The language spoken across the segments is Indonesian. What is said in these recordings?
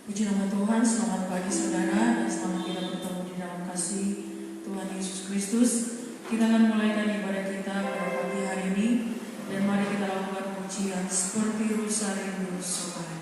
Puji nama Tuhan, selamat pagi saudara, dan selamat kita bertemu di dalam kasih Tuhan Yesus Kristus. Kita akan mulaikan ibadah kita pada pagi hari ini, dan mari kita lakukan pujian seperti rusa rindu sopan.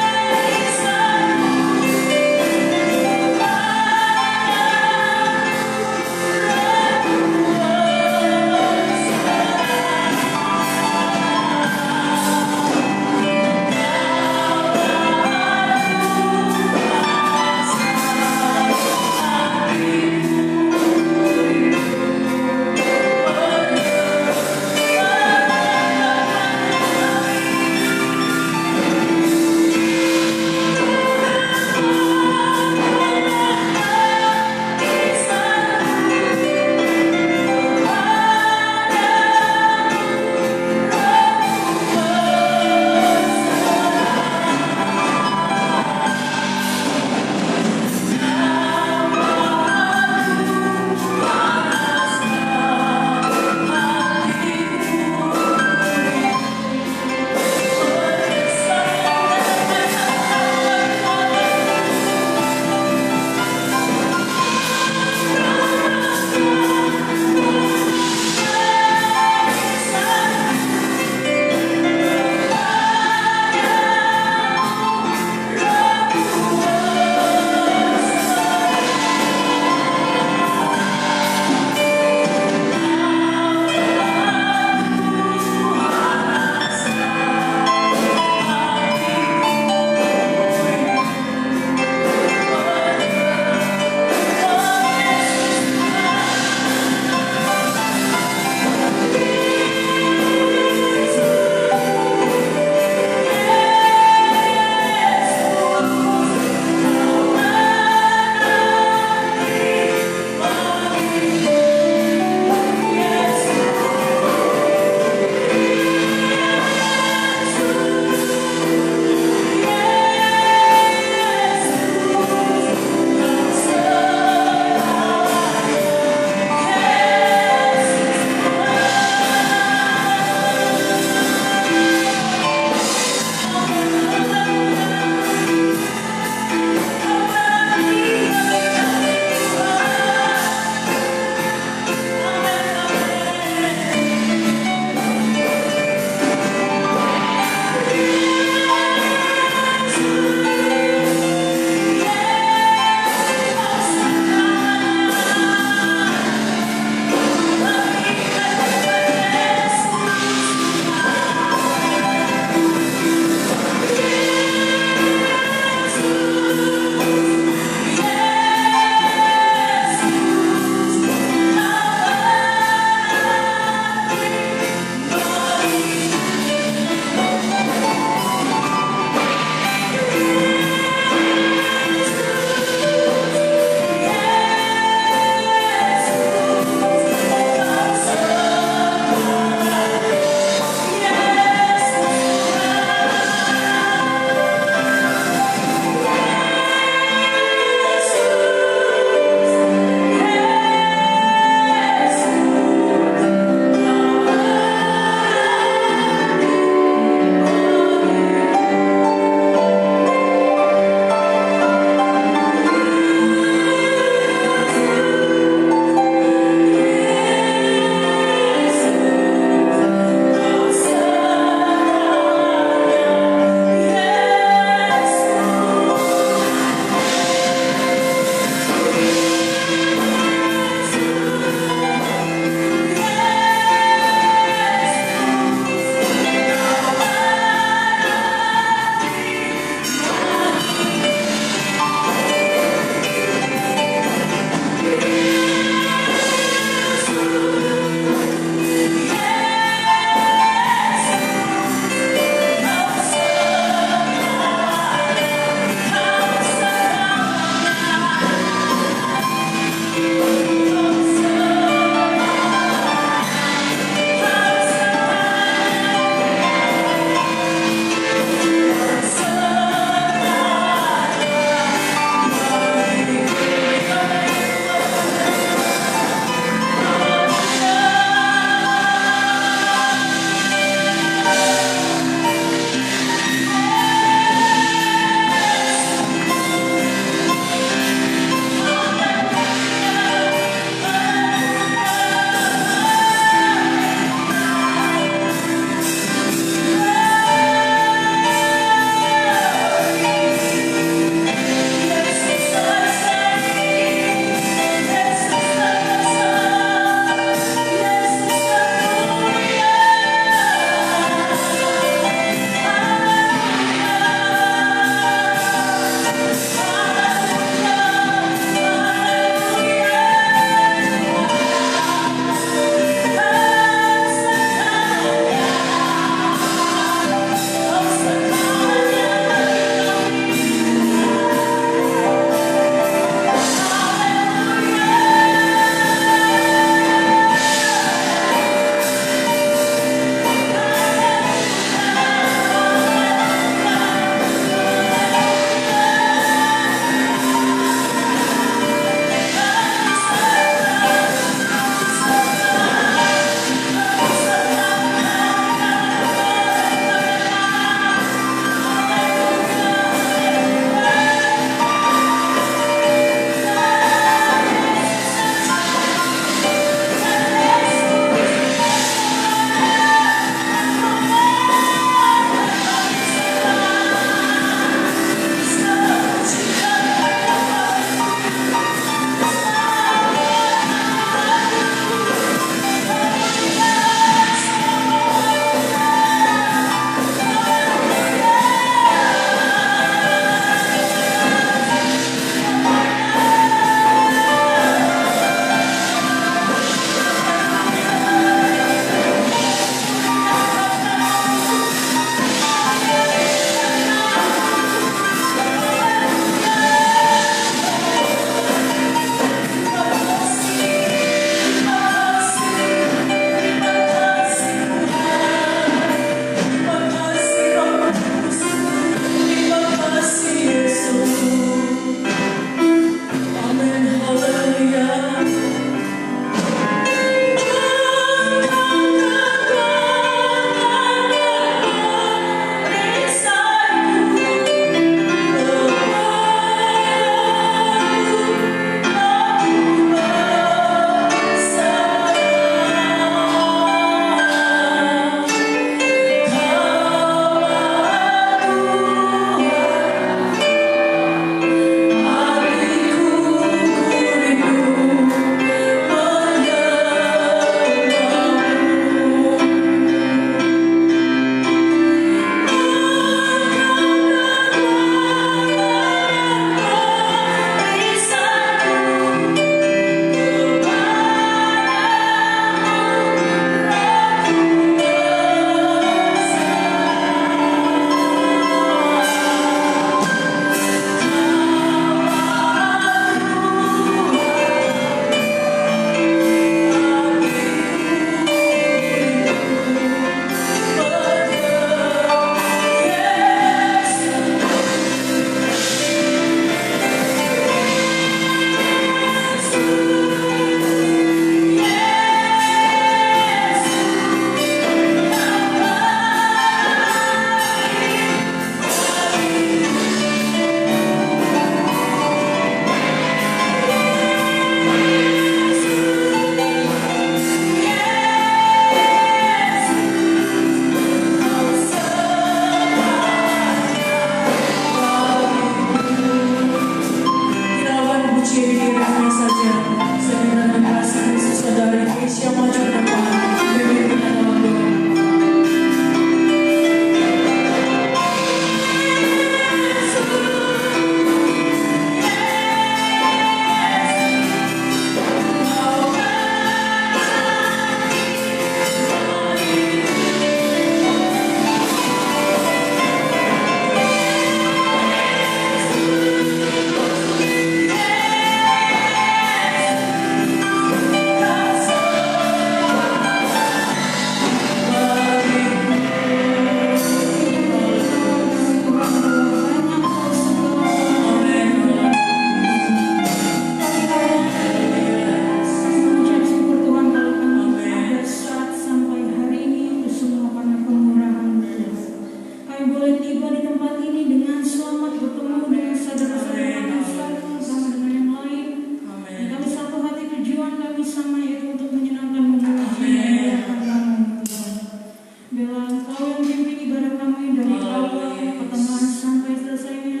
Biarlah Engkau yang pimpin ibadah kami dari awal pertengahan sampai selesainya.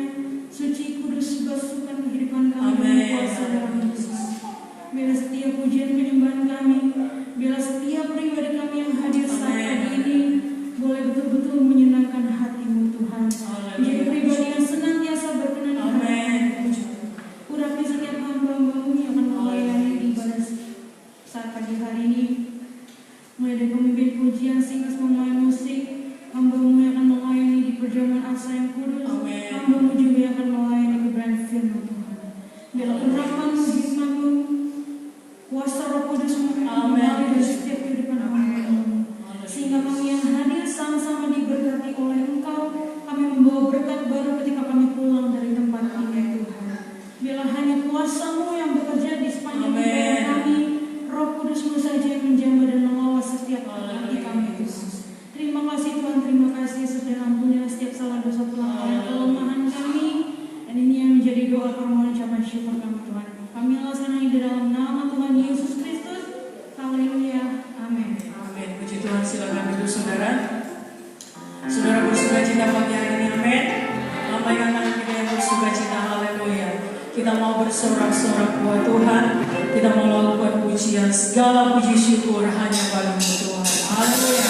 Suci, kudus, basuhkan kehidupan kami dengan kuasa darah Yesus. Biarlah setiap pujian penyembahan kami, biarlah setiap pribadi kami yang hadir saat pagi ini boleh betul-betul menyenangkan hati-Mu Tuhan. Menjadi pribadi yang senantiasa berkenan di hadapan-Mu. Urapi setiap hamba-Mu yang akan melayani ibadah saat pagi hari ini. Mulai dari pemimpin pujian, singkas memain musik, hamba-Mu yang akan melayani di perjamuan asa yang kudus, hamba-Mu juga yang akan melayani kebenaran firman Tuhan. Biarlah urapan-Mu, hikmat-Mu, kuasa Roh Kudus-Mu mengalir dari setiap kehidupan hamba-Mu, sehingga kami yang hadir sama-sama diberkati oleh Engkau. Kami membawa berkat baru ketika kami pulang dari tempat ini Tuhan. Biarlah hanya kuasa-Mu yang bekerja di sepanjang ibadah kami. Roh Kudus-Mu saja yang menjamah dan mengawas setiap hati kami Tuhan. Terima kasih Tuhan, terima kasih sudah ampunilah setiap salah dosa pelanggaran kelemahan kami. Dan ini yang menjadi doa permohonan ucapan syukur kami Tuhan. Kami laksanakan di dalam nama Tuhan Yesus Kristus. Haleluya. Amin. Amin. Puji Tuhan, silakan duduk saudara. Saudara bersukacita pagi hari ini, amin. Lambaikan tangan kita yang bersukacita, haleluya. Kita mau bersorak-sorak buat Tuhan. Kita mau melakukan pujian, segala puji syukur hanya bagi Tuhan. Haleluya.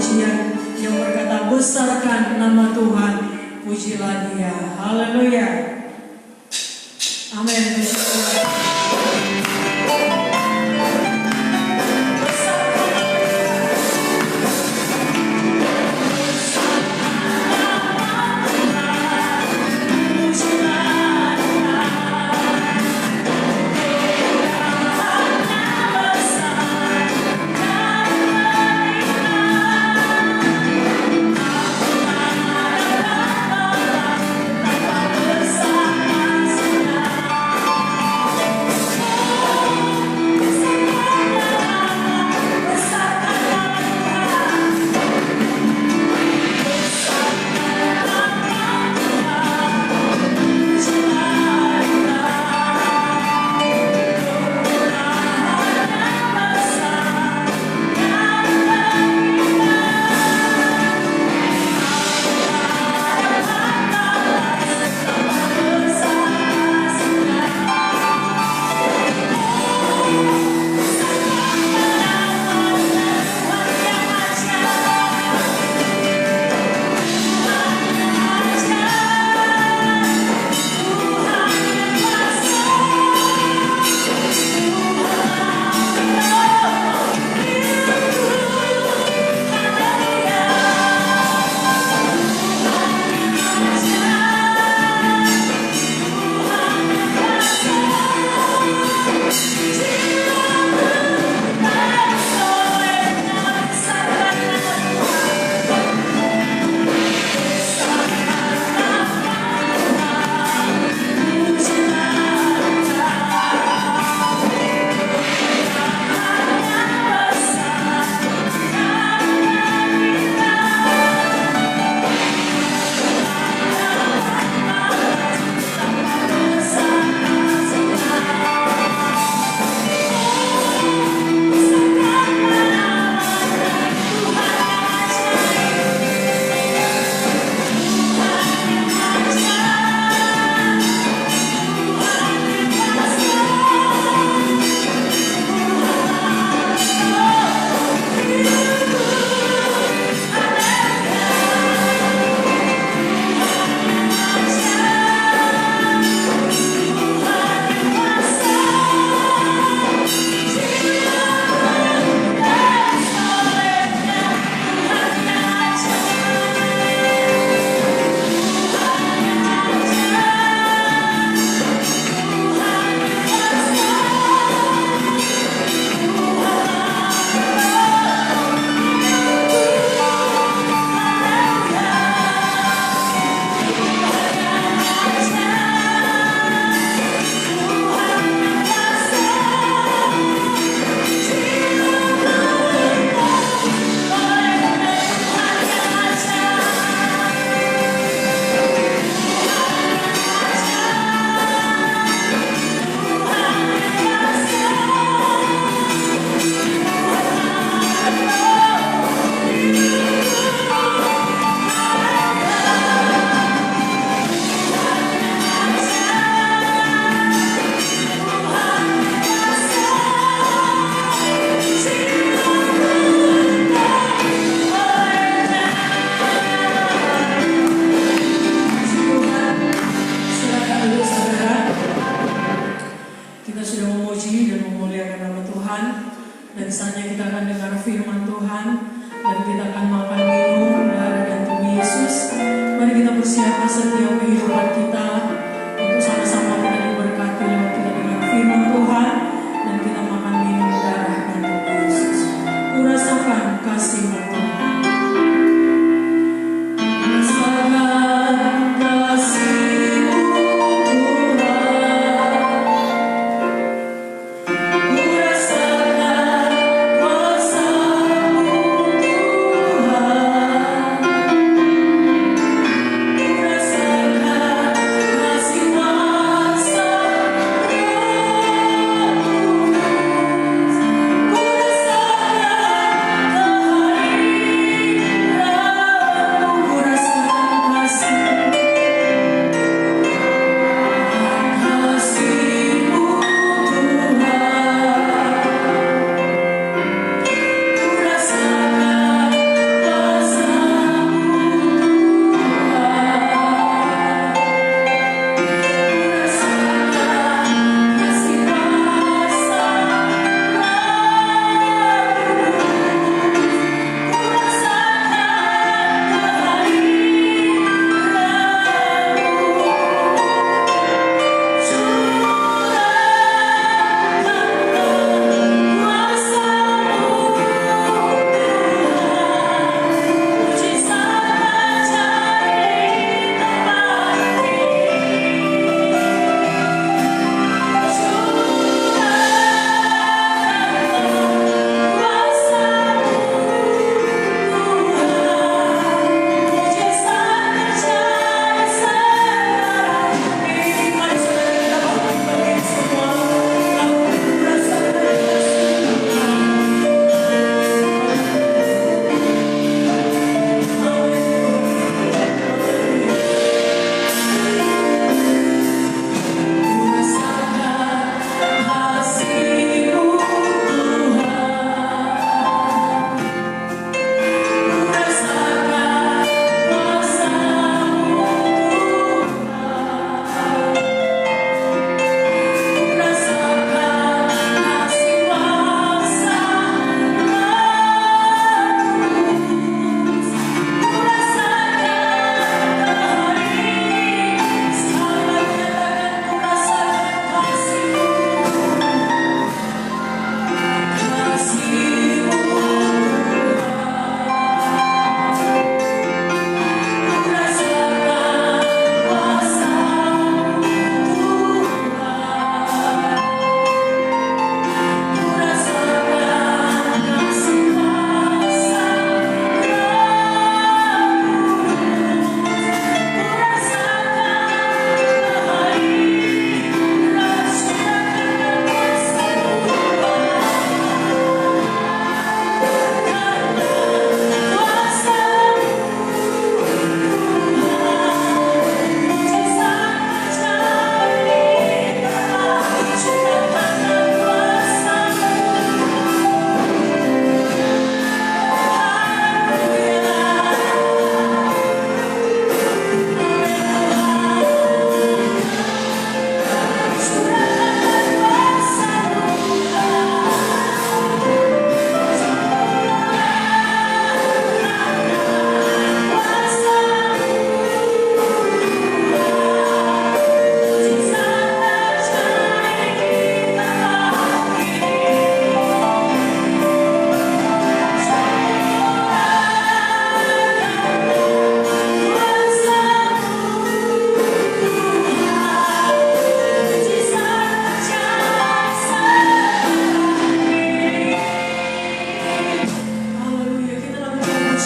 pujian yang berkata, besarkan nama Tuhan, pujilah Dia. Haleluya. Amin.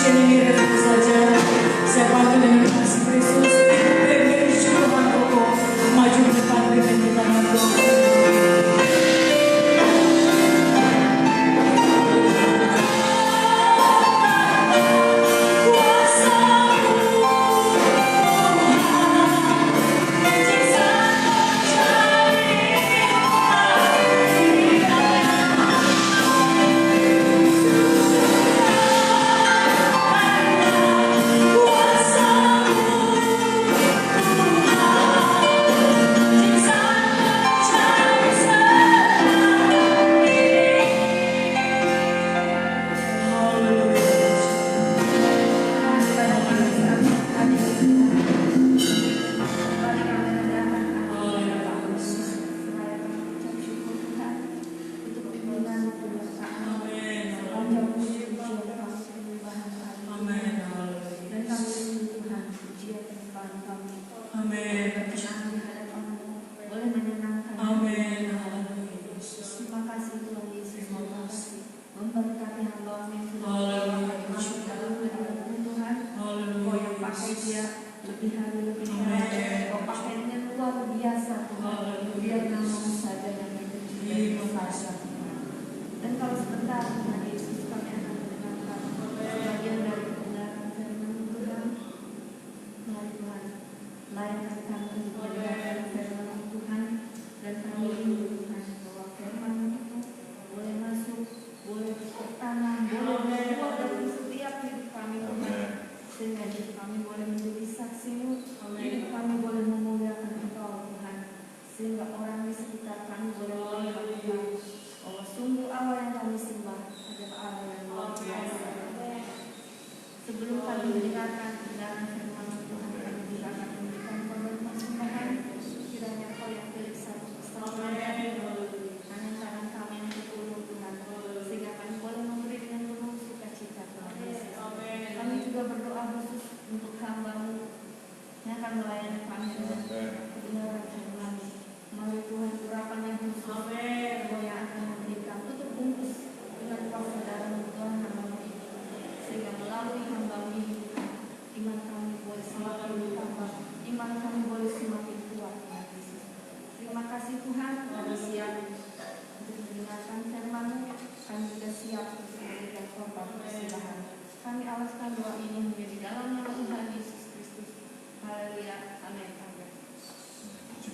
pujian ini relax saja. Saya bantu dengan kasih Kristus. Beri syukuran pokok. Maju ke depan dengan kita bantu.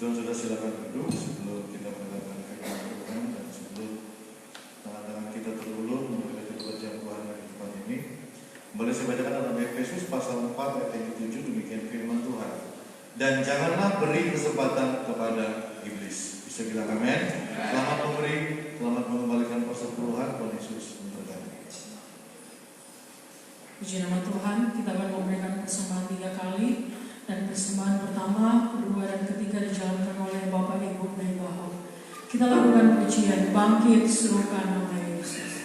Tuhan, sudah silakan duduk sebelum kita mendengarkan firman Tuhan dan sebelum tangan-tangan kita terulur memberkati pekerjaan Tuhan di tempat ini. Kembali saya bacakan dalam Efesus pasal 4 ayat 7, demikian firman Tuhan. Dan janganlah beri kesempatan kepada iblis. Bisa bilang amin. Selamat memberi, selamat mengembalikan persepuluhan. Tuhan Yesus memberkati. Puji nama Tuhan, kita akan memberikan persembahan 3 kali. Dan persembahan pertama, kedua, dan ketiga dijalankan oleh Bapak Ibu dari bawah. Kita lakukan pujian bangkit serukan nama Yesus. Yesus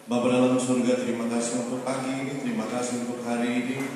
Bapa dalam surga, terima kasih untuk pagi ini, terima kasih untuk hari ini,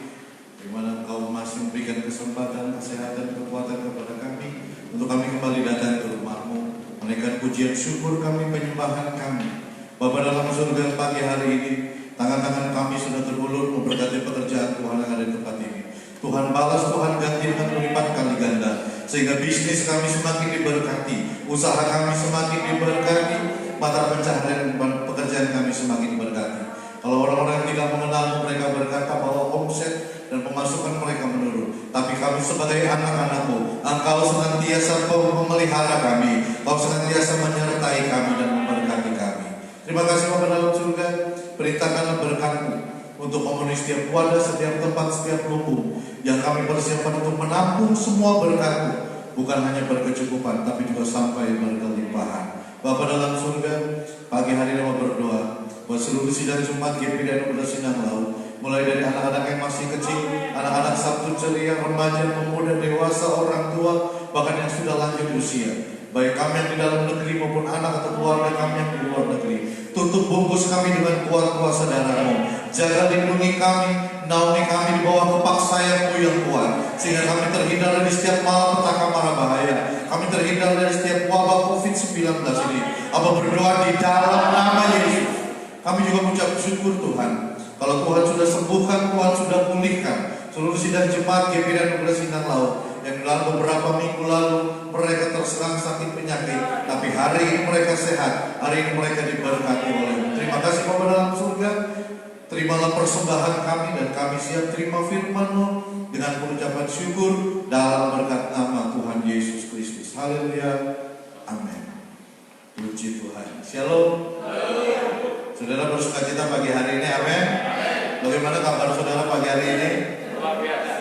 di mana Engkau masih memberikan kesempatan, kesehatan, kekuatan kepada kami, untuk kami kembali datang ke rumah-Mu, menaikkan pujian syukur kami, penyembahan kami. Bapa dalam surga, pagi hari ini, tangan-tangan kami sudah terulur memberkati pekerjaan Tuhan yang ada di tempat ini. Tuhan balas, Tuhan ganti dengan berlipat kali ganda, sehingga bisnis kami semakin diberkati, usaha kami semakin diberkati, mata pencaharian pekerjaan kami semakin diberkati. Kalau orang-orang yang tidak mengenal mereka berkata bahwa omset dan pemasukan mereka menurun, tapi kami sebagai anak-anak-Mu, Engkau senantiasa memelihara kami, Engkau senantiasa menyertai kami dan memberkati kami. Terima kasih Bapa dalam surga, perintahkanlah berkat-Mu untuk memenuhi setiap wadah, setiap tempat, setiap lubung yang kami persiapkan untuk menampung semua berkat-Mu, bukan hanya berkecukupan, tapi juga sampai berkelimpahan. Bapa dalam surga, pagi hari ini mau berdoa buat seluruh sidang Jumat GPI dan Sinang Laut, mulai dari anak-anak yang masih kecil, anak-anak Sabtu ceria, remaja, pemuda, dewasa, orang tua, bahkan yang sudah lanjut usia, baik kami yang di dalam negeri maupun anak atau keluarga kami yang di luar negeri. Tutup bungkus kami dengan kuat kuasa darah-Mu, jaga lindungi kami, naungi kami di bawah kepak sayap-Mu yang kuat, sehingga kami terhindar dari setiap malapetaka mara bahaya, kami terhindar dari setiap wabah COVID-19 ini. Apa berdoa di dalam nama Yesus. Kami juga mengucap syukur Tuhan, kalau Tuhan sudah sembuhkan, Tuhan sudah pulihkan seluruh sidang jemaat GPI dan Sinang Laut yang dalam beberapa minggu lalu mereka terserang sakit penyakit, tapi hari ini mereka sehat, hari ini mereka diberkati oleh-Mu. Terima kasih Bapa dalam surga, terimalah persembahan kami dan kami siap terima firman-Mu dengan pengucapan syukur dalam berkat nama Tuhan Yesus Kristus. Haleluya, amin. Puji Tuhan. Shalom. Saudara bersukacita pagi hari ini, amin. Bagaimana kabar saudara pagi hari ini?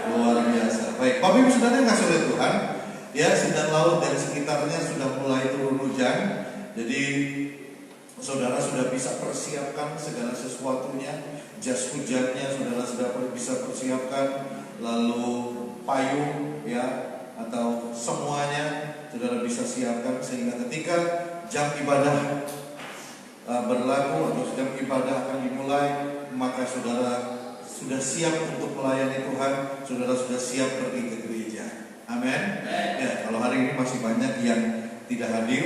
Luar biasa. Baik, Bapak Ibu Saudara yang kasih oleh Tuhan, ya Sinang Laut dan sekitarnya sudah mulai turun hujan. Jadi saudara sudah bisa persiapkan segala sesuatunya. Jas hujannya saudara sudah bisa persiapkan, lalu payung ya atau semuanya saudara bisa siapkan, sehingga ketika jam ibadah berlaku atau jam ibadah akan dimulai, maka saudara sudah siap untuk melayani Tuhan, saudara sudah siap pergi ke gereja. Amin. Ya, kalau hari ini masih banyak yang tidak hadir,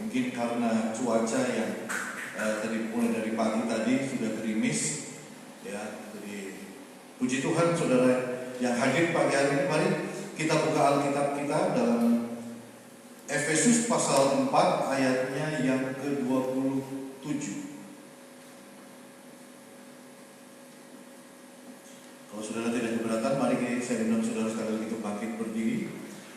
mungkin karena cuaca yang tadi mulai dari pagi tadi sudah gerimis, ya. Jadi puji Tuhan saudara yang hadir pagi hari ini. Mari kita buka Alkitab kita dalam Efesus pasal 4 ayatnya yang ke-27. Kalau saudara tidak keberatan, mari saya undang saudara sekali lagi untuk bangkit berdiri.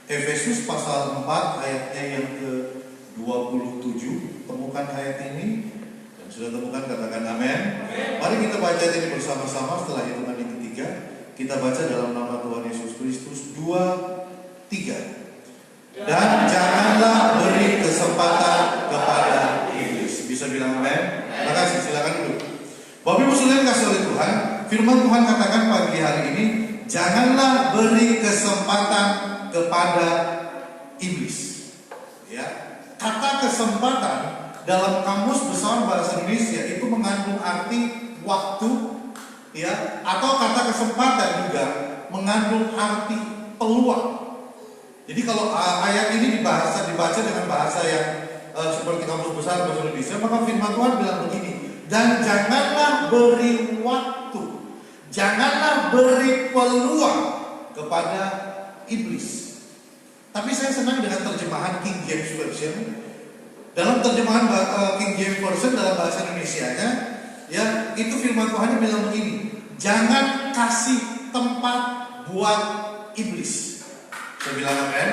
Efesus pasal 4 ayatnya yang ke-27. Temukan ayat ini, dan sudah temukan katakan amin. Mari kita baca ini bersama-sama. Setelah hitungan yang ketiga, kita baca dalam nama Tuhan Yesus Kristus. 2, 3. Dan janganlah beri kesempatan kepada iblis. Bisa bilang amin? Terima kasih, silakan dulu. Bapak Ibu Saudara kasih oleh Tuhan, firman Tuhan katakan pagi hari ini, janganlah beri kesempatan kepada iblis. Ya, kata kesempatan dalam kamus besar bahasa Indonesia itu mengandung arti waktu, ya, atau kata kesempatan juga mengandung arti peluang. Jadi kalau ayat ini dibaca dengan bahasa yang seperti kamus besar bahasa Indonesia, maka firman Tuhan bilang begini, dan janganlah beri waktu, janganlah beri peluang kepada iblis. Tapi saya senang dengan terjemahan King James Version. Dalam terjemahan King James Version dalam bahasa Indonesianya, ya, itu firman Tuhan bilang begini, jangan kasih tempat buat iblis. Saya bilang amin.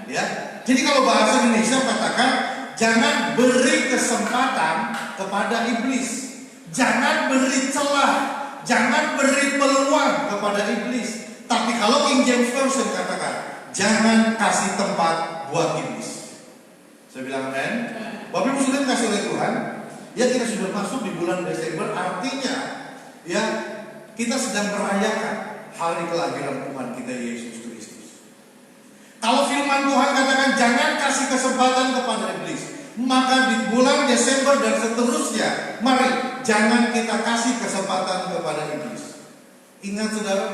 Ya. Jadi kalau bahasa Indonesia katakan jangan beri kesempatan kepada iblis. Jangan beri celah, jangan beri peluang kepada iblis. Tapi kalau King James Version katakan jangan kasih tempat buat iblis. Saya bilang amin. Bapak Ibu sudah kasih oleh Tuhan, ya kita sudah masuk di bulan Desember, artinya ya kita sedang merayakan hari kelahiran Tuhan kita Yesus Kristus. Kalau firman Tuhan katakan jangan kasih kesempatan kepada iblis, maka di bulan Desember dan seterusnya, mari jangan kita kasih kesempatan kepada iblis. Ingat saudara,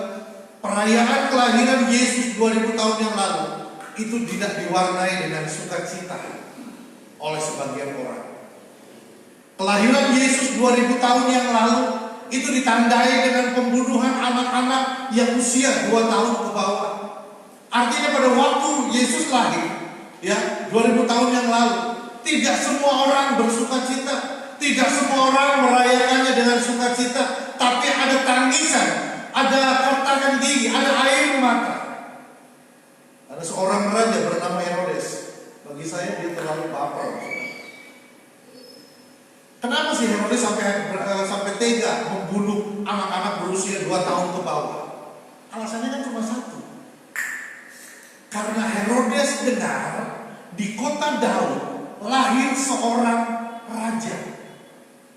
perayaan kelahiran Yesus 2000 tahun yang lalu itu tidak diwarnai dengan sukacita oleh sebagian orang. Kelahiran Yesus 2000 tahun yang lalu itu ditandai dengan pembunuhan anak-anak yang usia 2 tahun ke bawah. Artinya pada waktu Yesus lahir, ya 2000 tahun yang lalu, tidak semua orang bersukacita, tidak semua orang merayakannya dengan sukacita, tapi ada tangisan, ada kertakan gigi, ada air mata. Ada seorang raja bernama Herodes. Bagi saya dia terlalu baper. Kenapa sih Herodes sampai tega membunuh anak-anak berusia 2 tahun ke bawah? Alasannya kan cuma satu. Karena Herodes dengar di kota Daud lahir seorang raja.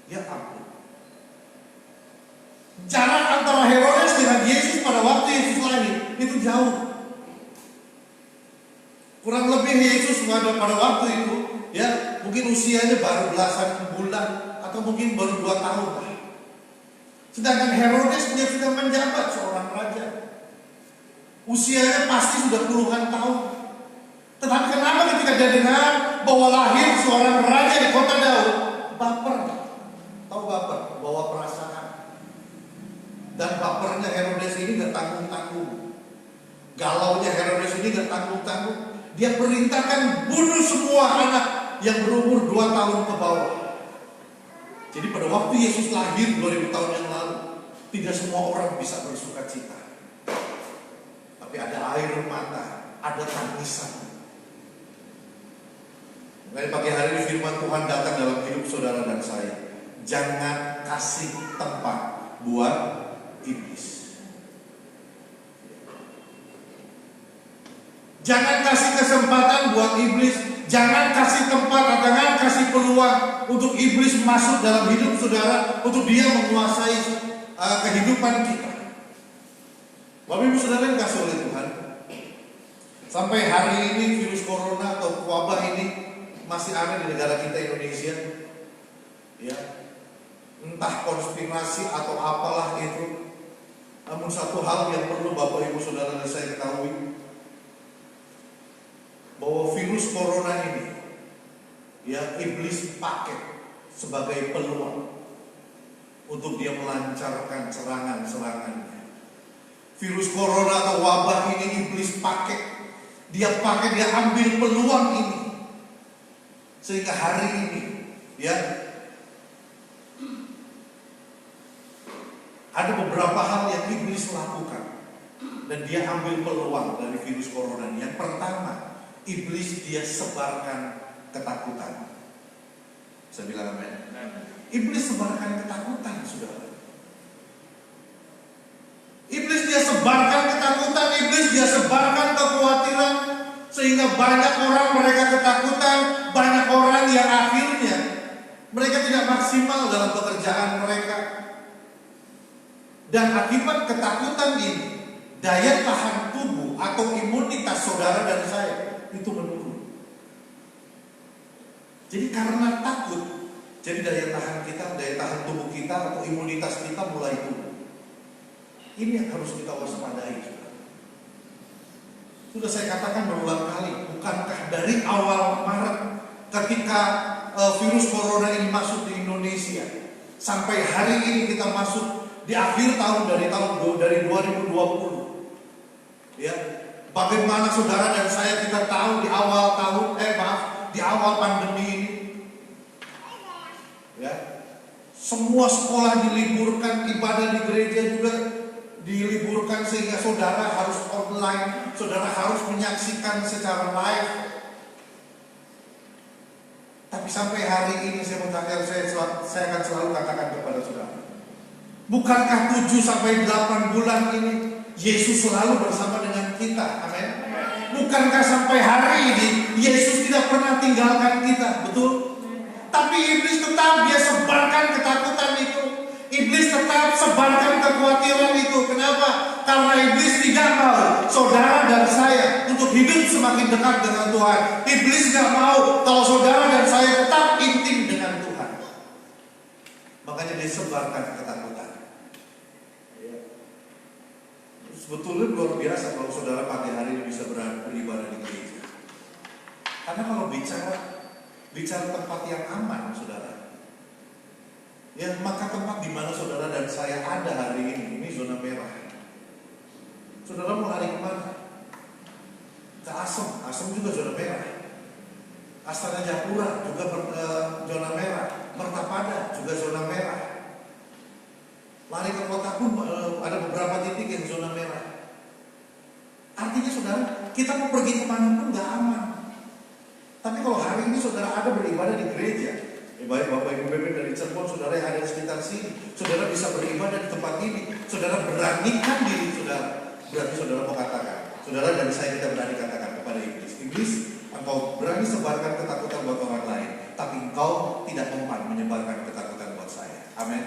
Ya ampun. Jarak antara Herodes dengan Yesus pada waktu Yesus lahir itu jauh. Kurang lebih Yesus pada waktu itu, ya mungkin usianya baru belasan bulan atau mungkin baru 2 tahun. Sedangkan Herodes dia sudah menjabat seorang raja. Usianya pasti sudah puluhan tahun. Tetapi kenapa ketika dia dengar bahwa lahir seorang raja di kota Daud, baper? Tahu baper? Bawa perasaan. Dan bapernya Herodes ini gak tanggung-tanggung. Galaunya Herodes ini gak tanggung-tanggung. Dia perintahkan bunuh semua anak yang berumur 2 tahun ke bawah. Jadi pada waktu Yesus lahir 2000 tahun yang lalu, tidak semua orang bisa bersuka cita. Tapi ada air mata, ada tangisan. Makanya pagi hari ini firman Tuhan datang dalam hidup saudara dan saya. Jangan kasih tempat buat iblis. Jangan kasih kesempatan buat iblis. Jangan kasih tempat atau jangan kasih peluang untuk iblis masuk dalam hidup saudara, untuk dia menguasai kehidupan kita. Bapak Ibu Saudara yang kasih oleh Tuhan, sampai hari ini virus corona atau wabah ini masih ada di negara kita Indonesia. Ya, entah konspirasi atau apalah itu. Namun satu hal yang perlu Bapak Ibu Saudara dan saya ketahui, bahwa virus corona ini, ya iblis pakai sebagai peluang untuk dia melancarkan serangan-serangannya. Virus corona atau wabah ini iblis pakai, dia ambil peluang ini, sehingga hari ini, ya ada beberapa hal yang iblis lakukan dan dia ambil peluang dari virus corona ini. Yang pertama, iblis dia sebarkan ketakutan. Saya bilang amin. Iblis sebarkan ketakutan, saudara. Iblis dia sebarkan ketakutan, iblis dia sebarkan kekhawatiran, sehingga banyak orang mereka ketakutan, banyak orang yang akhirnya mereka tidak maksimal dalam pekerjaan mereka. Dan akibat ketakutan ini, daya tahan tubuh atau imunitas saudara dan saya itu menurun. Jadi karena takut, jadi daya tahan kita, daya tahan tubuh kita atau imunitas kita mulai turun. Ini yang harus kita waspadai. Sudah saya katakan berulang kali, bukankah dari awal Maret ketika virus corona ini masuk di Indonesia sampai hari ini kita masuk di akhir tahun dari 2020, ya. Bagaimana saudara dan saya kita tahu di awal di awal pandemi ini, ya, semua sekolah diliburkan, ibadah di gereja juga diliburkan sehingga saudara harus online, saudara harus menyaksikan secara live. Tapi sampai hari ini saya akan selalu katakan kepada saudara, bukankah 7 sampai 8 bulan ini Yesus selalu bersama dengan kita, amin. Bukankah sampai hari ini Yesus tidak pernah tinggalkan kita, betul? Tapi iblis tetap dia sebarkan ketakutan itu, iblis tetap sebarkan kekhawatiran itu. Kenapa? Karena iblis tidak mau saudara dan saya untuk hidup semakin dekat dengan Tuhan. Iblis tidak mau kalau saudara dan saya tetap intim dengan Tuhan. Makanya dia sebarkan ketakutan. Ya. Sebetulnya luar biasa kalau saudara pagi hari ini bisa beribadah di gereja. Karena kalau bicara tempat yang aman, saudara, ya maka tempat di mana saudara dan saya ada hari ini zona merah. Saudara mau lari kemana? Ke Asem juga zona merah. Astana Japura juga zona merah. Mertapada juga zona merah. Lari ke kota pun ada beberapa titik yang zona merah. Artinya saudara, kita mau pergi kemana pun gak aman. Tapi kalau hari ini saudara ada beribadah di gereja, baik Bapak Ibu Beben dari Cirebon, saudara yang ada di sekitar sini, saudara bisa beribadah di tempat ini, saudara beranikan diri saudara. Berarti saudara mau katakan, saudara dan saya kita berani katakan kepada iblis, engkau berani sebarkan ketakutan buat orang lain, tapi engkau tidak mempan menyebarkan ketakutan buat saya. Amin.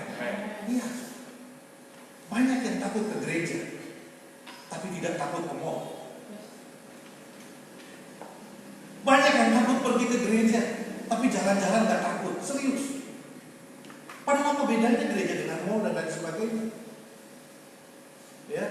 Iya. Banyak yang takut ke gereja, tapi tidak takut ke mall. Banyak yang takut pergi ke gereja, tapi jalan-jalan gak takut. Serius. Padahal apa bedanya gereja dengan mall dan lain sebagainya? Ya.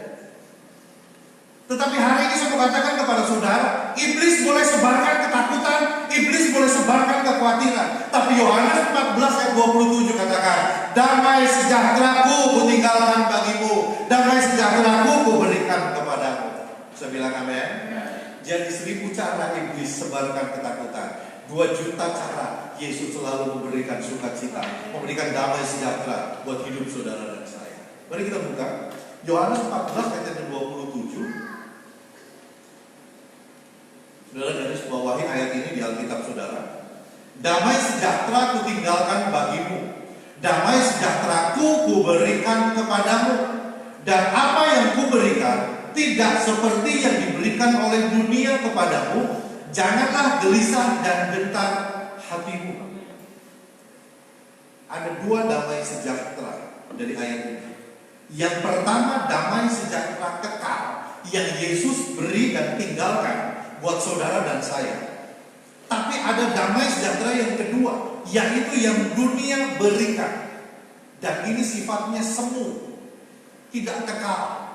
Tetapi hari ini saya mau katakan kepada saudara, iblis boleh sebarkan ketakutan, iblis boleh sebarkan kekhawatiran. Tapi Yohanes 14 ayat 27 katakan, damai sejahteraku kutinggalkan bagimu, damai sejahteraku kuberikan kepadamu. Saya bilang amin. Jadi 1000 cara iblis sebarkan ketakutan, 2 juta cara Yesus selalu memberikan sukacita, memberikan damai sejahtera buat hidup saudara dan saya. Mari kita buka Yohanes 14 ayat 27. Saudara garis bawahi ayat ini di Alkitab saudara. Damai sejahtera kutinggalkan bagimu, damai sejahteraku kuberikan kepadamu, dan apa yang kuberikan tidak seperti yang diberikan oleh dunia kepadamu. Janganlah gelisah dan gentar hatimu. Ada 2 damai sejahtera dari ayat ini. Yang pertama, damai sejahtera kekal yang Yesus beri dan tinggalkan buat saudara dan saya. Tapi ada damai sejahtera yang kedua, yaitu yang dunia berikan. Dan ini sifatnya semu, tidak kekal.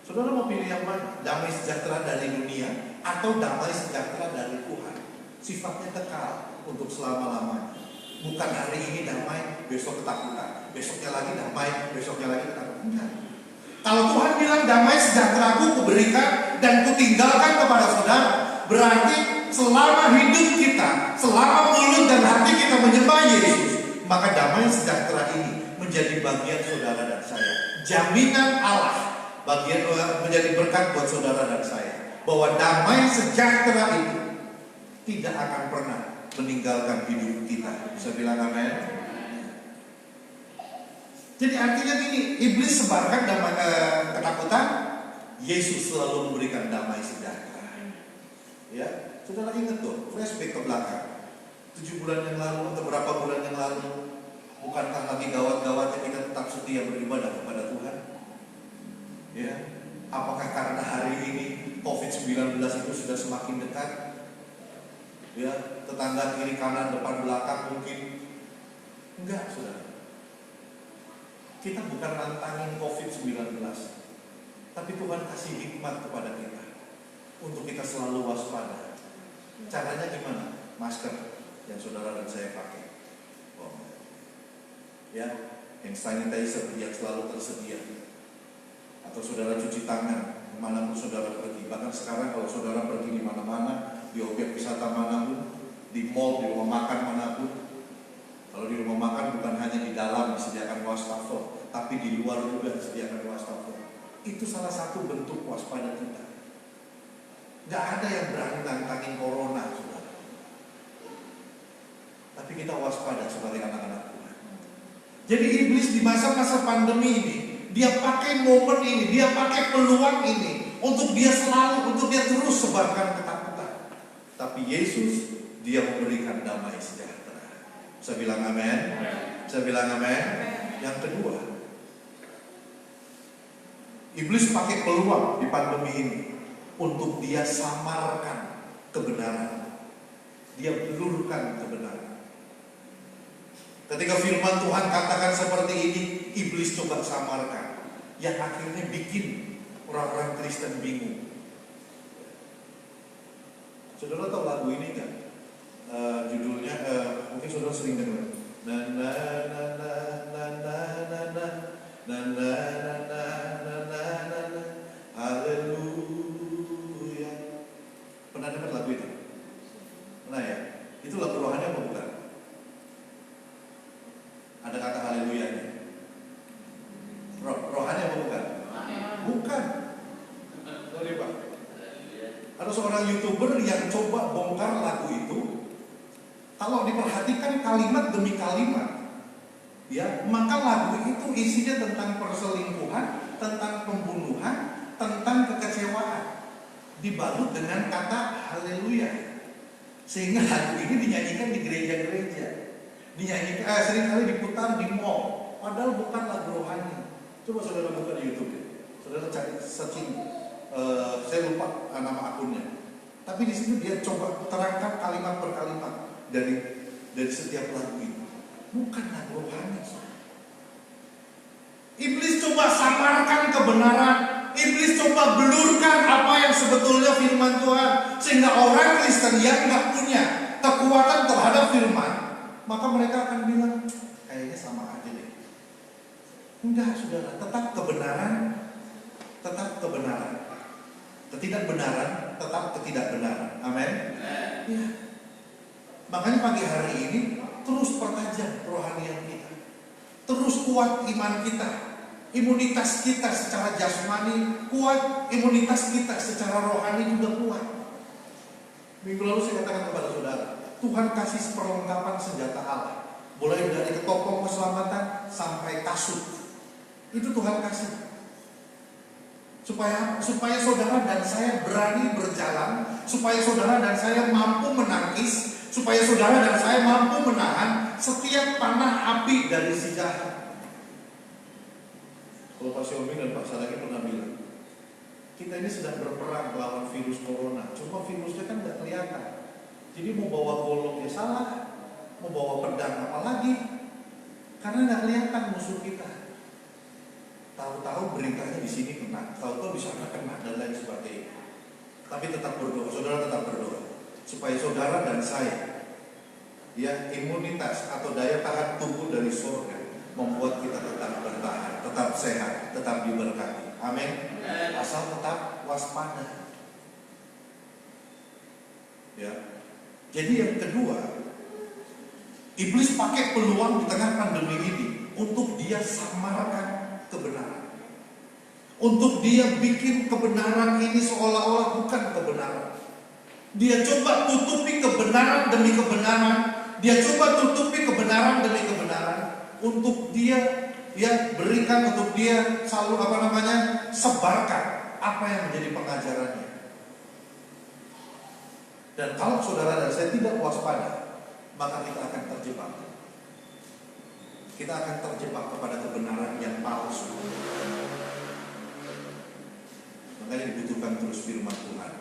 Saudara mau pilih yang mana? Damai sejahtera dari dunia atau damai sejahtera dari Tuhan? Sifatnya kekal untuk selama-lamanya. Bukan hari ini damai, besok ketakutan. Besoknya lagi damai, besoknya lagi ketakutan. Kalau Tuhan bilang damai sejahteraku kuberikan dan kutinggalkan kepada saudara, berarti selama hidup kita, selama mulut dan hati kita menyembah Yesus, maka damai sejahtera ini menjadi bagian saudara dan saya. Jaminan Allah bagian menjadi berkat buat saudara dan saya, bahwa damai sejahtera itu tidak akan pernah meninggalkan hidup kita. Bisa bilang amin. Jadi artinya gini, iblis sebarkan damai ketakutan, Yesus selalu memberikan damai sejahtera. Ya, saudara ingat tuh, flashback ke belakang 7 bulan yang lalu atau berapa bulan yang lalu, bukankah lagi gawat-gawatnya kita tetap setia beribadah kepada Tuhan? Ya, apakah karena hari ini COVID-19 itu sudah semakin dekat? Ya, tetangga kiri kanan depan belakang mungkin enggak, saudara. Kita bukan nantangin COVID-19, tapi Tuhan kasih hikmat kepada kita untuk kita selalu waspada. Caranya gimana? Masker yang saudara dan saya pakai, ya, yang sanitizer yang selalu tersedia. Atau saudara cuci tangan kemanapun saudara pergi. Bahkan sekarang kalau saudara pergi di mana-mana, di objek wisata manapun, di mall, di rumah makan manapun. Kalau di rumah makan bukan hanya di dalam disediakan wastafel, tapi di luar juga disediakan wastafel. Itu salah satu bentuk waspada kita. Gak ada yang berani nantangin corona, saudara. Tapi kita waspada sebagai anak-anak Tuhan. Jadi iblis di masa-masa pandemi ini, dia pakai momen ini, dia pakai peluang ini untuk dia terus sebarkan ketakutan. Tapi Yesus, dia memberikan damai sejahtera. Saya bilang amin. Saya bilang amin. Yang kedua, iblis pakai peluang di pandemi ini untuk dia samarkan kebenaran. Dia blurkan kebenaran. Ketika firman Tuhan katakan seperti ini, iblis coba samarkan, yang akhirnya bikin orang-orang Kristen bingung. Saudara tahu lagu ini kan? Judulnya mungkin saudara sering dengar. Na na na na na na na na na na na na na na haleluya. Pernah dengar lagu itu? Pernah ya? Itu lagu rohani apa bukan? Ada kata haleluyanya. Rohani apa bukan? Bukan. Sorry Pak. Ada seorang YouTuber yang coba bongkar lagu itu. Kalau diperhatikan kalimat demi kalimat, ya, maka lagu itu isinya tentang perselingkuhan, tentang pembunuhan, tentang kekecewaan, dibalut dengan kata haleluya. Sehingga lagu ini dinyanyikan di gereja-gereja, dinyanyikan seringkali diputar di mall, padahal bukan lagu rohani. Coba saudara buka di YouTube, saudara cari searching, saya lupa nama akunnya. Tapi di situ dia coba terangkan kalimat per kalimat dari setiap lagu itu. Bukan lagu rohani. Iblis coba samarkan kebenaran, iblis coba belurkan apa yang sebetulnya firman Tuhan, sehingga orang Kristen yang nggak punya kekuatan terhadap firman, maka mereka akan bilang kayaknya sama aja deh. Enggak, saudara, tetap kebenaran, tetap kebenaran. Ketidakbenaran, tetap ketidakbenaran. Amin. Ya. Makanya pagi hari ini terus pertajam kerohanian kita, terus kuat iman kita, imunitas kita secara jasmani kuat, imunitas kita secara rohani juga kuat. Minggu lalu saya katakan kepada saudara, Tuhan kasih perlengkapan senjata Allah, mulai dari ketopong keselamatan sampai kasut. Itu Tuhan kasih. Supaya saudara dan saya berani berjalan, supaya saudara dan saya mampu menangkis, supaya saudara dan saya mampu menahan setiap panah api dari si jahat. Kalau Pak Siomi dan Pak Saragi pernah bilang, kita ini sedang berperang melawan virus corona, cuma virusnya kan nggak kelihatan. Jadi mau bawa golok ya salah, mau bawa pedang apalagi, karena nggak kelihatan musuh kita. Tahu-tahu beritanya di sini kena, tahu-tahu di sana kena dan lain sebagainya. Tapi tetap berdoa, saudara tetap berdoa supaya saudara dan saya, ya, imunitas atau daya tahan tubuh dari surga membuat kita tetap bertahan, tetap sehat, tetap diberkati. Amin. Asal tetap waspada. Ya. Jadi yang kedua, iblis pakai peluang di tengah pandemi ini untuk dia samarkan kebenaran, untuk dia bikin kebenaran ini seolah-olah bukan kebenaran. Dia coba tutupi kebenaran demi kebenaran, dia coba tutupi kebenaran demi kebenaran, untuk dia berikan, untuk dia selalu sebarkan apa yang menjadi pengajarannya. Dan kalau saudara dan saya tidak waspada, maka kita akan terjebak. Kita akan terjebak kepada kebenaran yang palsu. Makanya dibutuhkan terus firman Tuhan.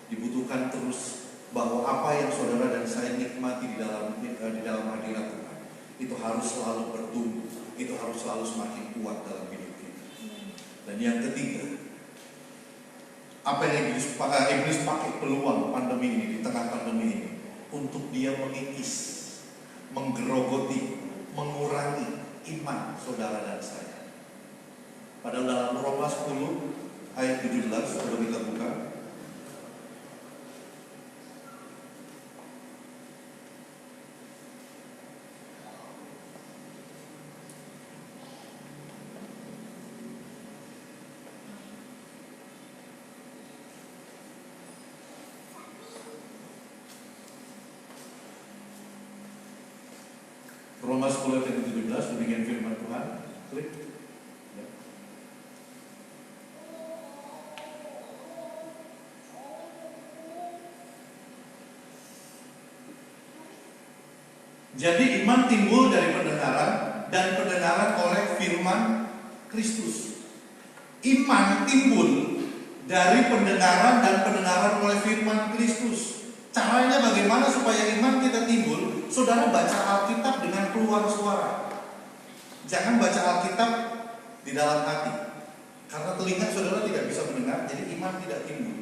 Dibutuhkan terus bahwa apa yang saudara dan saya nikmati di dalam hadirat Tuhan itu harus selalu bertumbuh, itu harus selalu semakin kuat dalam hidup kita. Dan yang ketiga, apa yang iblis pakai peluang pandemi ini, di tengah pandemi ini, untuk dia mengikis, menggerogoti, mengurangi iman saudara dan saya. Padahal dalam Roma 10 ayat 17, coba kita buka. Roma 10 ayat 17, demikian firman Tuhan. Klik. Ya. Jadi iman timbul dari pendengaran, dan pendengaran oleh firman Kristus. Iman timbul dari pendengaran dan pendengaran oleh firman Kristus. Caranya bagaimana supaya iman kita timbul? Saudara baca Alkitab dengan keluar suara. Jangan baca Alkitab di dalam hati. Karena telinga saudara tidak bisa mendengar, jadi iman tidak timbul.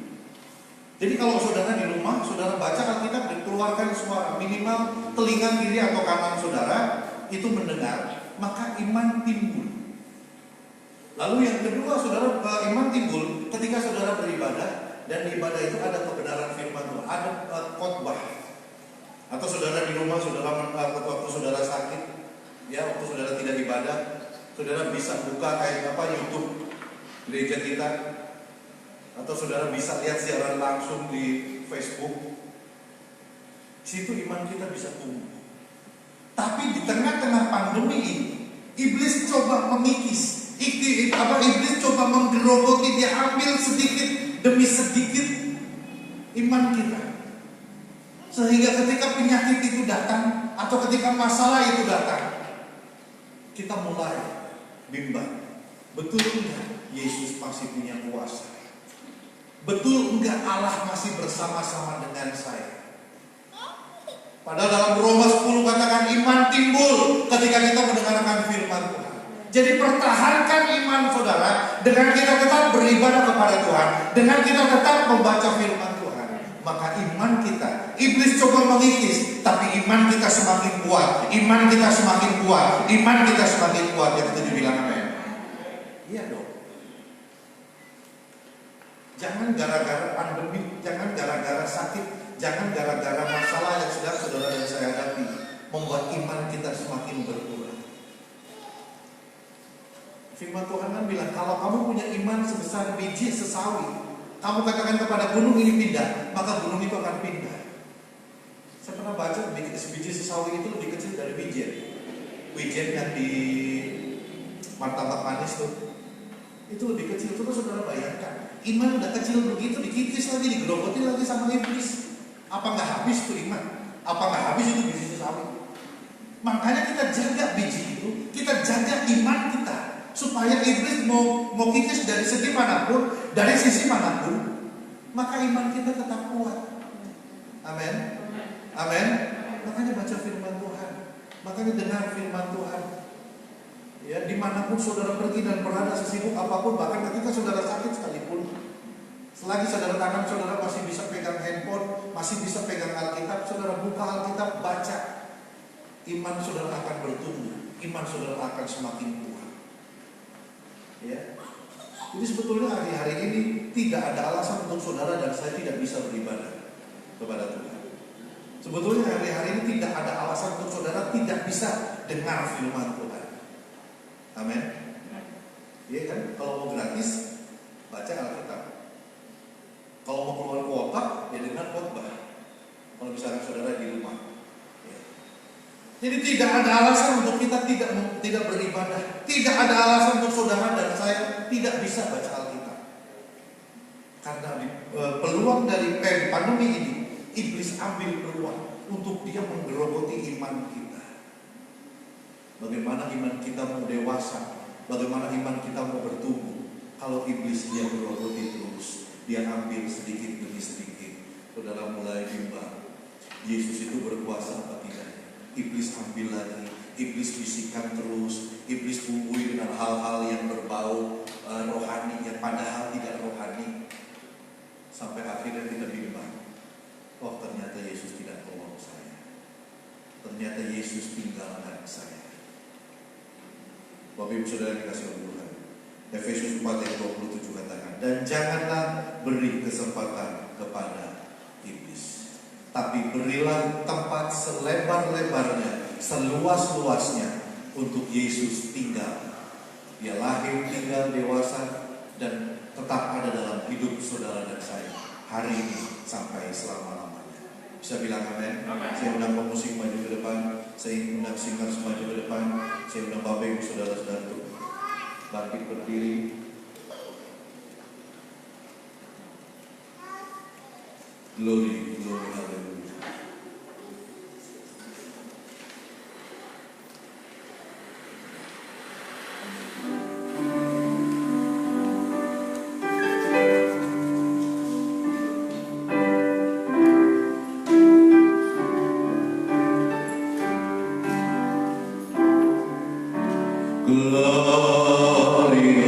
Jadi kalau saudara di rumah, saudara baca Alkitab dan keluarkan suara, minimal telinga kiri atau kanan saudara itu mendengar, maka iman timbul. Lalu yang kedua, saudara, iman timbul ketika saudara beribadah, dan di ibadah itu ada kebenaran firman Tuhan, ada khotbah. Atau saudara di rumah, saudara waktu saudara sakit, ya waktu saudara tidak ibadah, saudara bisa buka kayak YouTube gereja kita, atau saudara bisa lihat siaran langsung di Facebook. Situ iman kita bisa tumbuh. Tapi di tengah-tengah pandemi ini, iblis coba memikis, iblis coba menggerogoti, dia ambil sedikit demi sedikit iman kita. Sehingga ketika penyakit itu datang, atau ketika masalah itu datang, kita mulai bimbang. Betul enggak Yesus masih punya kuasa? Betul enggak Allah masih bersama-sama dengan saya? Padahal dalam Roma 10 katakan iman timbul ketika kita mendengarkan firman Tuhan. Jadi pertahankan iman saudara dengan kita tetap beribadah kepada Tuhan, dengan kita tetap membaca firman Tuhan. Maka iman kita, iblis coba mengikis, tapi iman kita semakin kuat, iman kita semakin kuat, iman kita semakin kuat. Yang kita bilang amin. Iya dong. Jangan gara-gara pandemi, jangan gara-gara sakit, jangan gara-gara masalah yang sedang saudara dan saya hadapi membuat iman kita semakin berkurang. Firman Tuhan kan bilang, kalau kamu punya iman sebesar biji sesawi, kamu katakan kepada gunung ini pindah, maka gunung itu akan pindah. Saya pernah baca biji sesawi itu lebih kecil dari wijen. Wijen yang di martabak manis tuh, itu lebih kecil. Coba saudara bayangkan, iman udah kecil begitu, dikikis lagi, digerogoti lagi sama iblis. Apa nggak habis tuh iman? Apa nggak habis itu biji sesawi? Makanya kita jaga biji itu, kita jaga iman kita, supaya iblis mau kikis dari segi manapun, dari sisi manapun, maka iman kita tetap kuat. Amin. Amin. Makanya baca firman Tuhan, makanya dengar firman Tuhan. Ya, dimanapun saudara pergi dan berada, sesibuk apapun, bahkan ketika saudara sakit sekalipun, selagi saudara tangan saudara masih bisa pegang handphone, masih bisa pegang Alkitab, saudara buka Alkitab, baca, iman saudara akan bertumbuh, iman saudara akan semakin kuat. Ya, jadi sebetulnya hari-hari ini tidak ada alasan untuk saudara dan saya tidak bisa beribadah kepada Tuhan. Sebetulnya hari-hari ini tidak ada alasan untuk saudara tidak bisa dengar firman Tuhan. Amin. Iya kan? Kalau mau gratis, baca Alkitab. Kalau mau keluar kuota, ya dengar khotbah. Kalau misalnya saudara di rumah. Ya. Jadi tidak ada alasan untuk kita tidak beribadah. Tidak ada alasan untuk saudara dan saya tidak bisa baca Alkitab. Karena peluang dari pandemi ini, iblis ambil peluang untuk dia menggerogoti iman kita. Bagaimana iman kita mau dewasa, bagaimana iman kita mau bertumbuh, kalau iblis dia gerogoti terus, dia ambil sedikit demi sedikit. Saudara mulai bimbang, Yesus itu berkuasa apa tidak? Iblis ambil lagi, iblis bisikan terus, iblis bumbui dengan hal-hal yang berbau rohani, yang padahal tidak rohani. Sampai akhirnya kita bimbang, oh ternyata Yesus tidak tolong saya, ternyata Yesus tinggalkan saya. Bapak Ibu Saudara dikasih oleh Tuhan, Efesus 4 ayat 27 katakan, dan janganlah beri kesempatan kepada iblis, tapi berilah tempat selebar-lebarnya, seluas-luasnya untuk Yesus tinggal. Dia lahir, tinggal, dewasa, dan tetap ada dalam hidup saudara dan saya hari ini sampai selama-lamanya. Bisa bilang amin? Saya undang pemusik maju ke depan, saya undang singers maju ke depan, saya undang Bapak Ibu saudara-saudara untuk bangkit berdiri. Glory, glory, haleluya. Glory,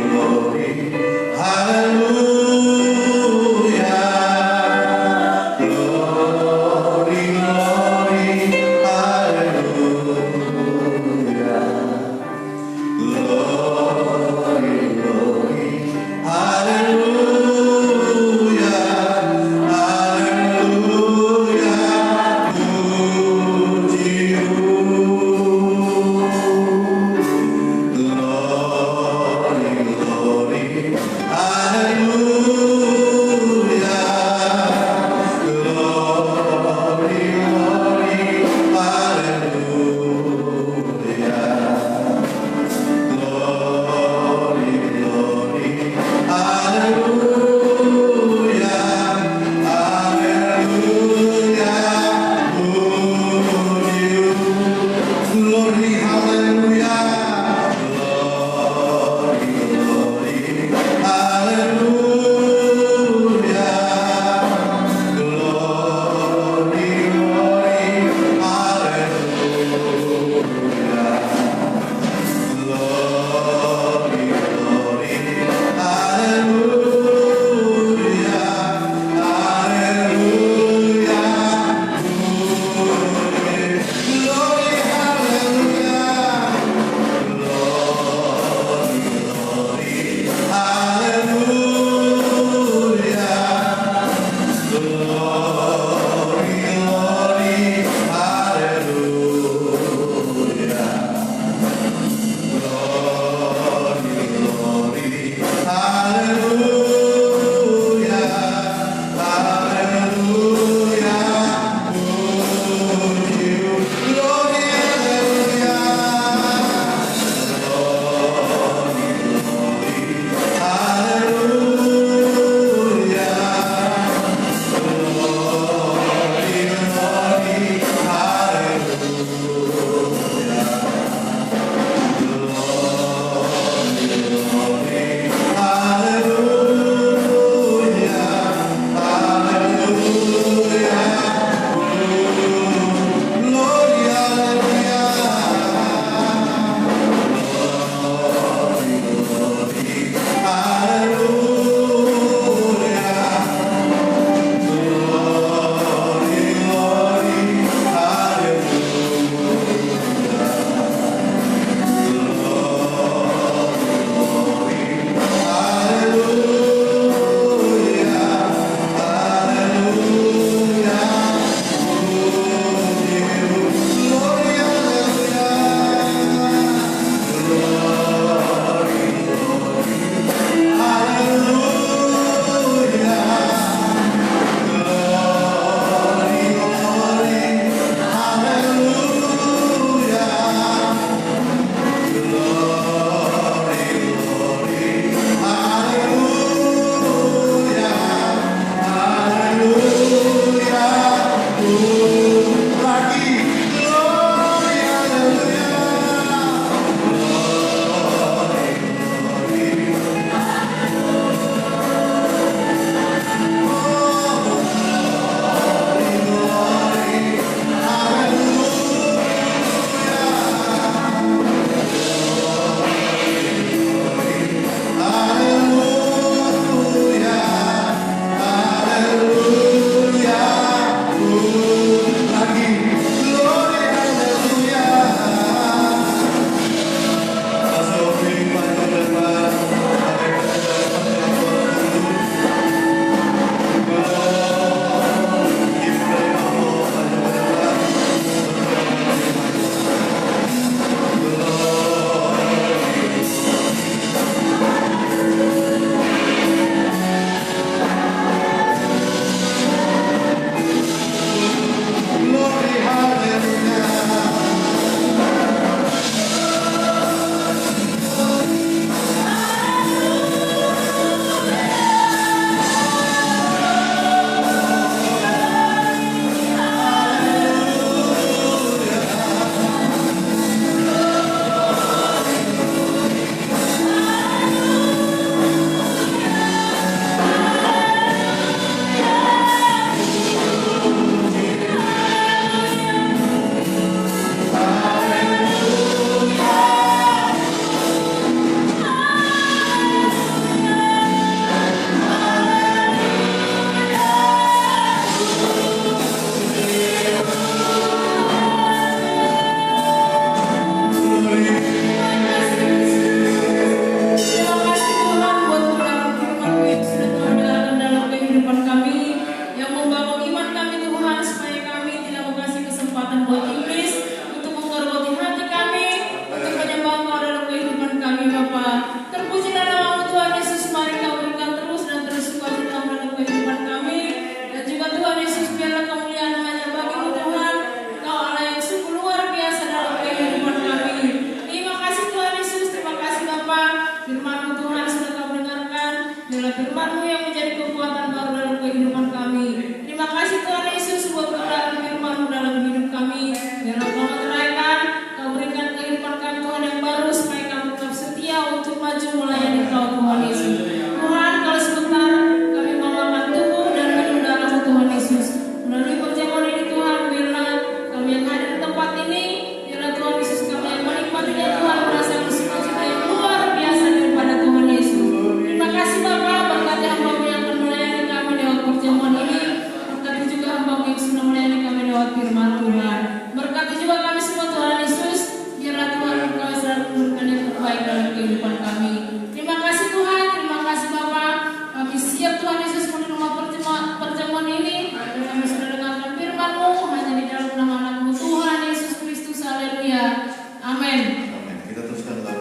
Haleluya. Amin. Amin. Kita teruskan lagu.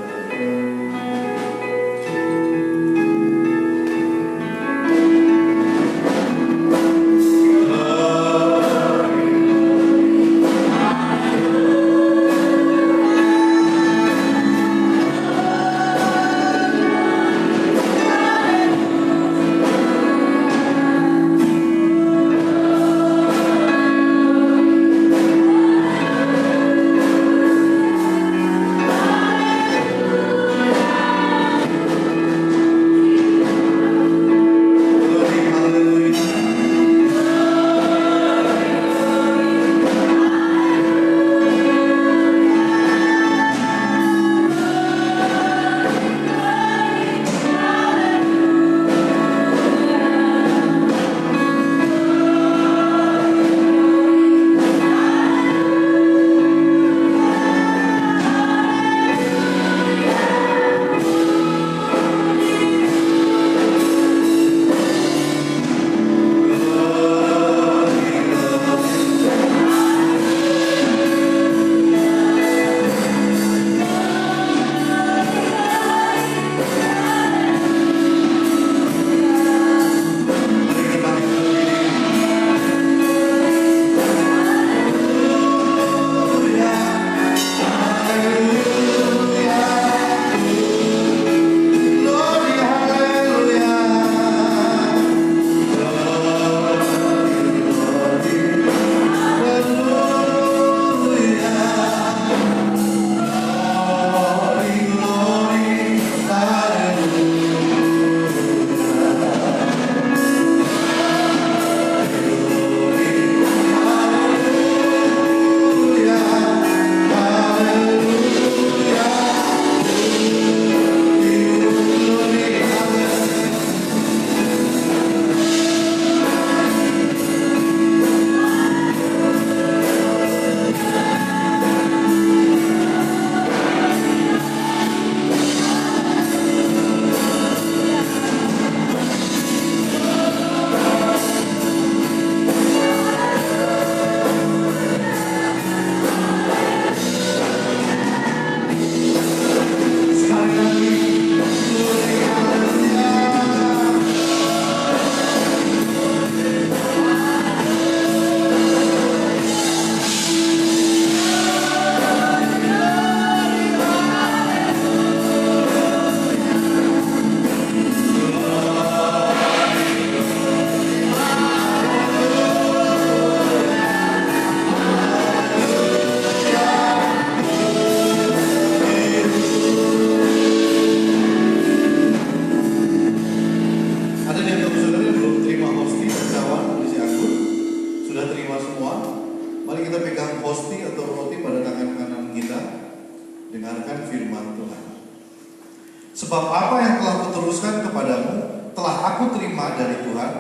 Sebab apa yang telah kuteruskan kepadamu telah aku terima dari Tuhan,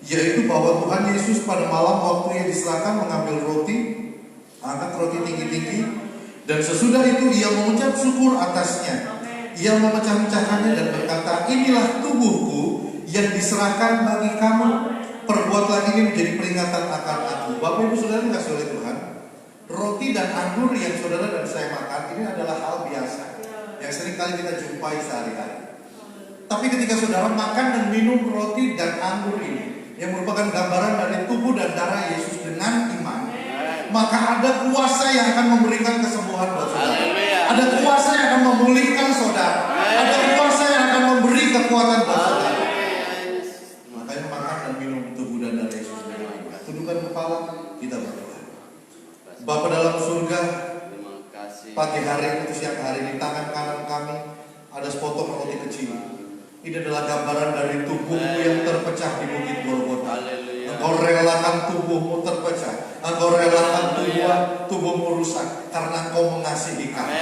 yaitu bahwa Tuhan Yesus pada malam waktu ia diserahkan mengambil roti, angkat roti tinggi-tinggi, dan sesudah itu ia mengucap syukur atasnya. Ia memecah-mecahkannya dan berkata, inilah tubuhku yang diserahkan bagi kamu. Perbuatlah ini menjadi peringatan akan aku. Bapak Ibu Saudara dikasih oleh Tuhan, roti dan anggur yang saudara dan saya makan ini adalah hal biasa yang sering kali kita jumpai sehari-hari. Tapi ketika saudara makan dan minum roti dan anggur ini, yang merupakan gambaran dari tubuh dan darah Yesus dengan iman, maka ada kuasa yang akan memberikan kesembuhan buat saudara. Ada kuasa yang akan memulihkan saudara. Ada kuasa yang akan memberi kekuatan buat saudara. Makanya makan dan minum tubuh dan darah Yesus dengan iman. Tundukkan kepala, kita berdoa. Bapa dalam surga, pagi hari itu siang hari di tangan kanan kami ada sepotong roti kecil. Ini adalah gambaran dari tubuhmu yang terpecah di bukit Golgota. Engkau relakan tubuhmu terpecah. Engkau relakan tubuhmu rusak karena engkau mengasihi kami.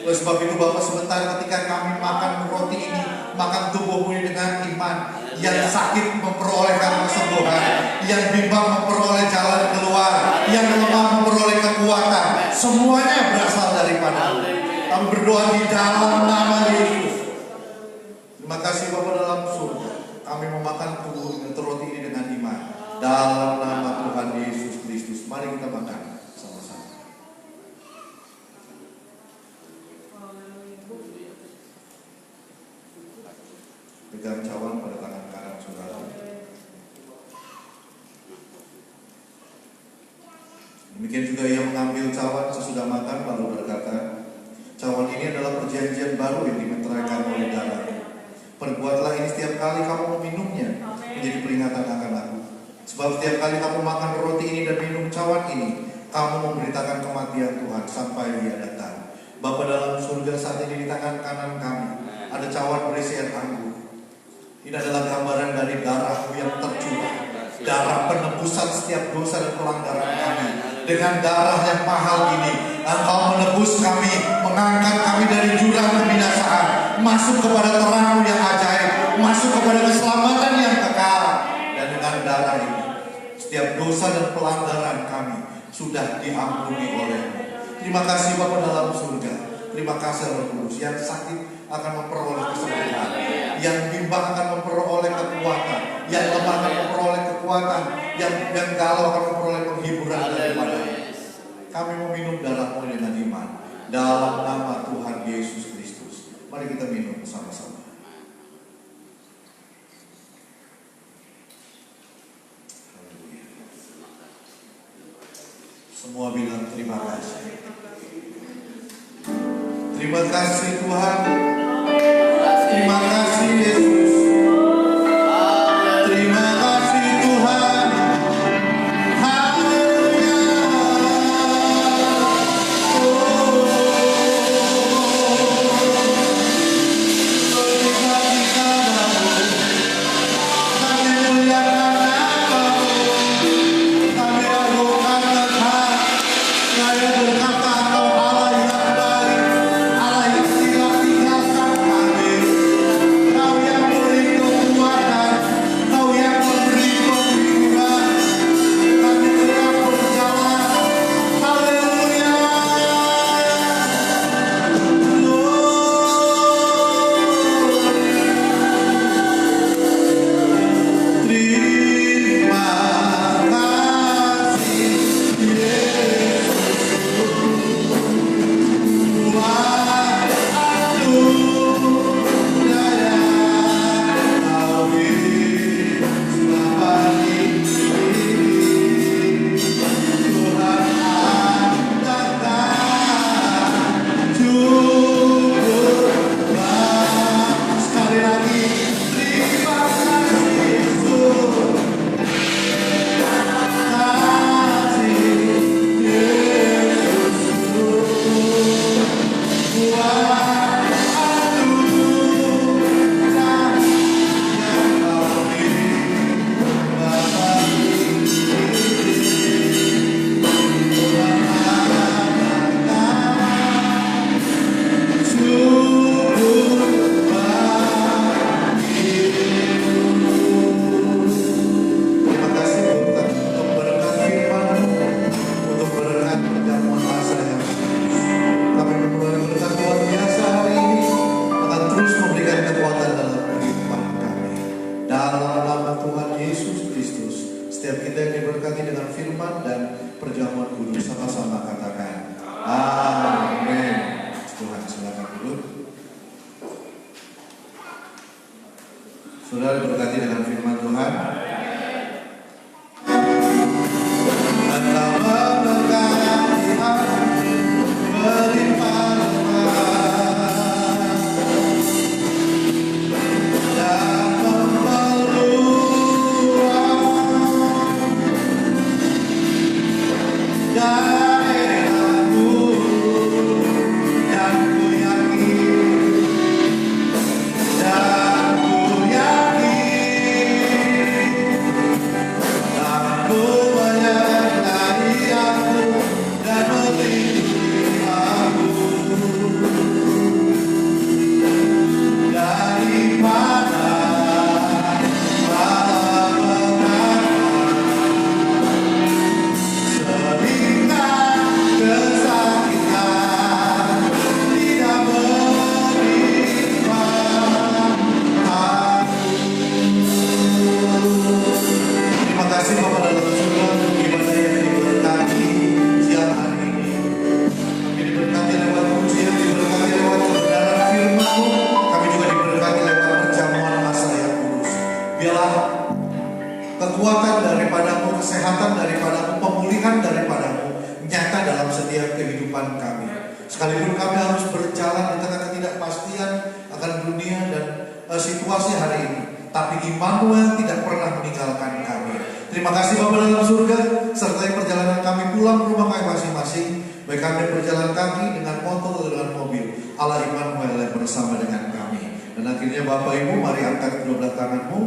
Oleh sebab itu Bapak, sebentar ketika kami makan roti ini, makan tubuhmu ini dengan iman. Yang sakit memperolehkan kesembuhan, yang bimbang memperoleh jalan keluar, yang lemah memperoleh kekuatan. Semuanya berasal daripada kami berdoa di dalam nama Yesus. Terima kasih Bapak dalam surga. Kami memakan tubuh dan roti ini dengan iman. Dalam nama Tuhan Yesus Kristus. Mari kita makan sama-sama. genggam cawan pada tangan kanan saudara. Demikian juga ia mengambil cawan sesudah makan lalu berkata, cawan ini adalah perjanjian baru yang dimeteraikan oleh darah. Perbuatlah ini setiap kali kamu meminumnya menjadi peringatan akan aku. Sebab setiap kali kamu makan roti ini dan minum cawan ini, kamu memberitakan kematian Tuhan sampai Dia datang. Bapa dalam surga, saat ini di tangan kanan kami ada cawan berisi air anggur. Ini adalah gambaran dari darah-Mu yang tercurah, darah penebusan setiap dosa dan pelanggaran kami. Dengan darah yang mahal ini, Engkau menebus kami, mengangkat kami dari jurang kebinasaan, masuk kepada terang yang ajaib, masuk kepada keselamatan yang kekal. Dan dengan darah ini, setiap dosa dan pelanggaran kami sudah diampuni oleh-Mu. Terima kasih Bapa dalam surga. Terima kasih Roh Kudus. Yang sakit akan memperoleh kesembuhan, yang bimbang akan memperoleh kekuatan, yang lemah akan memperoleh kekuatan, yang galau akan memperoleh penghiburan daripada. Kami meminum darah-Mu dengan iman dalam nama Tuhan Yesus Kristus. Mari kita minum bersama-sama. Haleluya. Semua bilang terima kasih. Terima kasih Tuhan. Terima kasih Yesus. Terima kasih Tuhan. Haleluya. Kami muliakan nama-Mu. Kami agungan Engkau. Kami berkata Engkau Allah yang baik, Allah yang tidak tinggalkan kami. Kau yang beri kekuatan, Kau yang memberi penghiburan. Kami tetap berjalan. Haleluya. Terima kasih Yesus. Sekali lagi, terima kasih Yesus. Terima kasih Tuhan untuk berkat firman-Mu, untuk berkat perjamuan masa yang kudus. Kami memperoleh berkat luar biasa hari ini, akan terus memberikan kekuatan dalam kehidupan kami. Dalam nama Tuhan Yesus Kristus, setiap kita yang diberkati dengan firman dan perjamuan kudus, sama-sama katakan amin. Tuhan silakan dulu. Saudara diberkati dengan firman Tuhan. Engkau memberkati hati berlimpah-limpah dan memeluang Sekalipun kami harus berjalan di tengah ketidakpastian akan dunia dan situasi hari ini, tapi Immanuel tidak pernah meninggalkan kami. Terima kasih Bapa dalam surga, sertai perjalanan kami pulang ke rumah kami masing-masing, baik kami berjalan kaki, dengan motor atau dengan mobil. Allah Immanuel yang bersama dengan kami. Dan akhirnya Bapak Ibu, mari angkat kedua belah tanganmu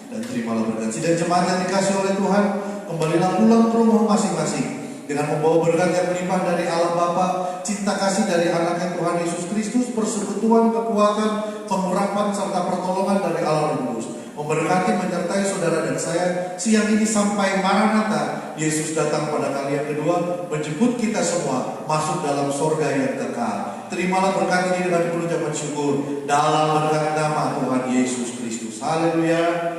dan terimalah berkat. Dan jemaat yang dikasih oleh Tuhan, kembalilah pulang ke rumah masing-masing dengan membawa berkat yang melimpah dari Allah Bapa, cinta kasih dari anaknya Tuhan Yesus Kristus, persekutuan, kekuatan, pengurapan serta pertolongan dari Allah Roh Kudus memberkati, menyertai saudara dan saya siang ini sampai Maranatha. Yesus datang pada kali yang kedua, menjemput kita semua masuk dalam sorga yang kekal. Terimalah berkat ini dengan penuh ucapan syukur dalam berkat nama Tuhan Yesus Kristus. Haleluya.